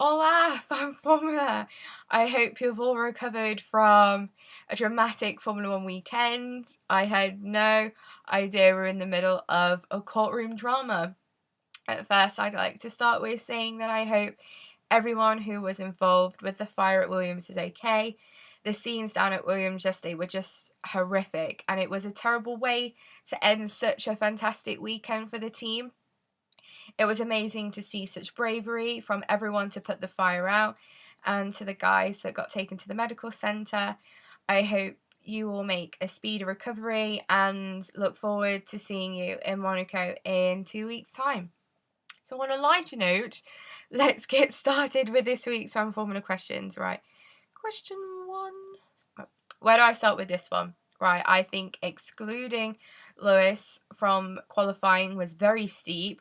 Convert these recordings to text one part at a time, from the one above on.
Hola, Fan Formula! I hope you've all recovered from a dramatic Formula One weekend. I had no idea we're in the middle of a courtroom drama. At first, I'd like to start with saying that I hope everyone who was involved with the fire at Williams is okay. The scenes down at Williams yesterday were just horrific, and it was a terrible way to end such a fantastic weekend for the team. It was amazing to see such bravery from everyone to put the fire out, and to the guys that got taken to the medical centre. I hope you will make a speedy recovery and look forward to seeing you in Monaco in 2 weeks' time. So, on a lighter note, let's get started with this week's Fan Formula questions. Right, question one. Where do I start with this one? Right, I think excluding Lewis from qualifying was very steep.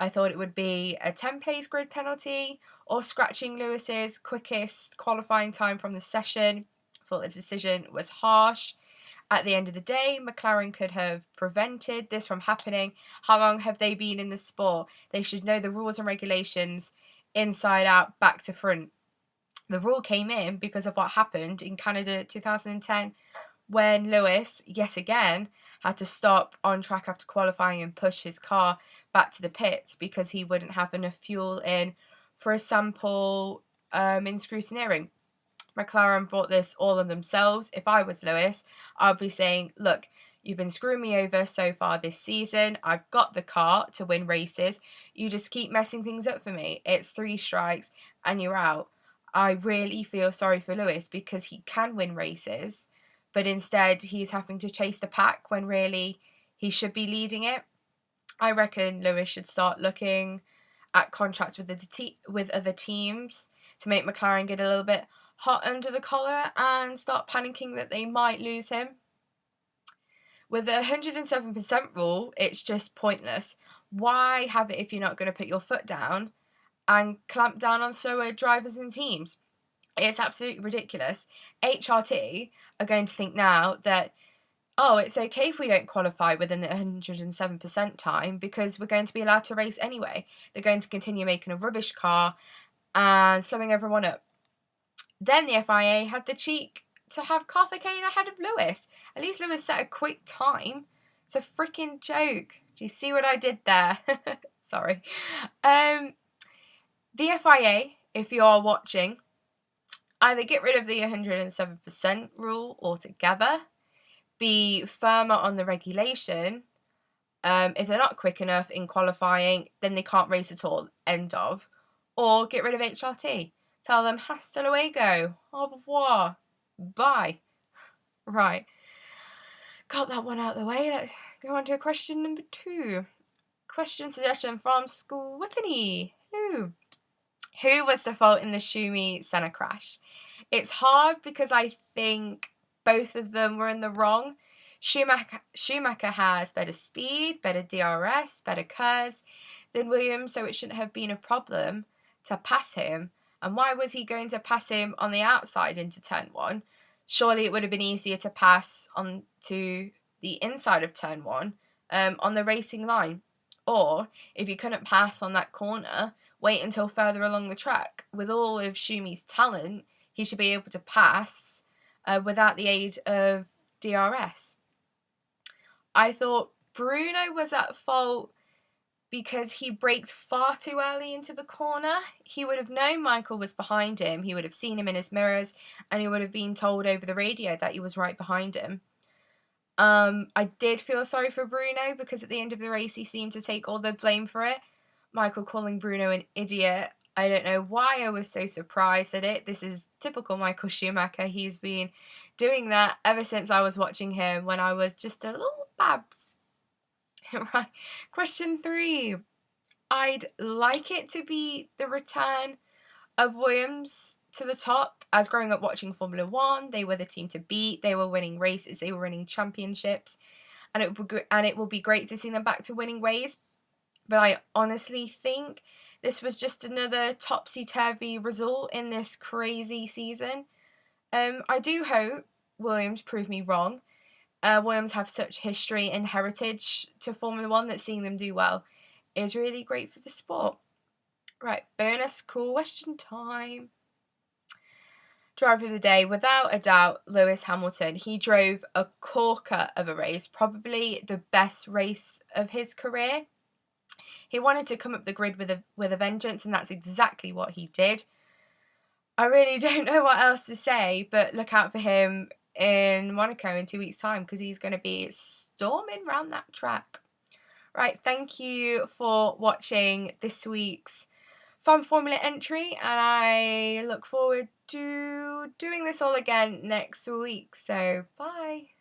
I thought it would be a 10 place grid penalty or scratching Lewis's quickest qualifying time from the session. I thought the decision was harsh. At the end of the day, McLaren could have prevented this from happening. How long have they been in the sport? They should know the rules and regulations inside out, back to front. The rule came in because of what happened in Canada 2010 when Lewis, yet again, had to stop on track after qualifying and push his car back to the pits because he wouldn't have enough fuel in for a sample in scrutineering. McLaren brought this all on themselves. If I was Lewis, I'd be saying, look, you've been screwing me over so far this season. I've got the car to win races. You just keep messing things up for me. It's 3 strikes and you're out. I really feel sorry for Lewis because he can win races, but instead he's having to chase the pack when really he should be leading it. I reckon Lewis should start looking at contracts with other teams to make McLaren get a little bit hot under the collar and start panicking that they might lose him. With the 107% rule, it's just pointless. Why have it if you're not going to put your foot down and clamp down on slower drivers and teams? It's absolutely ridiculous. HRT are going to think now that, oh, it's okay if we don't qualify within the 107% time because we're going to be allowed to race anyway. They're going to continue making a rubbish car and summing everyone up. Then the FIA had the cheek to have Carthagena ahead of Lewis. At least Lewis set a quick time. It's a freaking joke. Do you see what I did there? Sorry. The FIA, if you are watching, either get rid of the 107% rule altogether, be firmer on the regulation. If they're not quick enough in qualifying, then they can't race at all. End of. Or get rid of HRT. Tell them hasta luego, au revoir, bye. Right. Got that one out of the way. Let's go on to question number 2. Question suggestion from Squiffany. Who was the fault in the Schumi-Senna crash? It's hard because I think both of them were in the wrong. Schumacher has better speed, better DRS, better KERS than Williams, so it shouldn't have been a problem to pass him. And why was he going to pass him on the outside into turn 1? Surely it would have been easier to pass on to the inside of turn 1 on the racing line. Or, if you couldn't pass on that corner, wait until further along the track. With all of Schumi's talent, he should be able to pass without the aid of DRS. I thought Bruno was at fault because he braked far too early into the corner. He would have known Michael was behind him. He would have seen him in his mirrors, and he would have been told over the radio that he was right behind him. I did feel sorry for Bruno because at the end of the race he seemed to take all the blame for it. Michael calling Bruno an idiot. I don't know why I was so surprised at it. This is typical Michael Schumacher. He's been doing that ever since I was watching him when I was just a little babs. Right. Question 3. I'd like it to be the return of Williams to the top. As growing up watching Formula One, they were the team to beat. They were winning races. They were winning championships. And it will be great to see them back to winning ways. But I honestly think this was just another topsy-turvy result in this crazy season. I do hope Williams prove me wrong. Williams have such history and heritage to Formula One that seeing them do well is really great for the sport. Right, bonus question time. Driver of the day, without a doubt, Lewis Hamilton. He drove a corker of a race, probably the best race of his career. He wanted to come up the grid with a vengeance, and that's exactly what he did. I really don't know what else to say, but look out for him in Monaco in 2 weeks' time, because he's going to be storming around that track. Right, thank you for watching this week's Fun Formula entry, and I look forward to doing this all again next week. So, bye.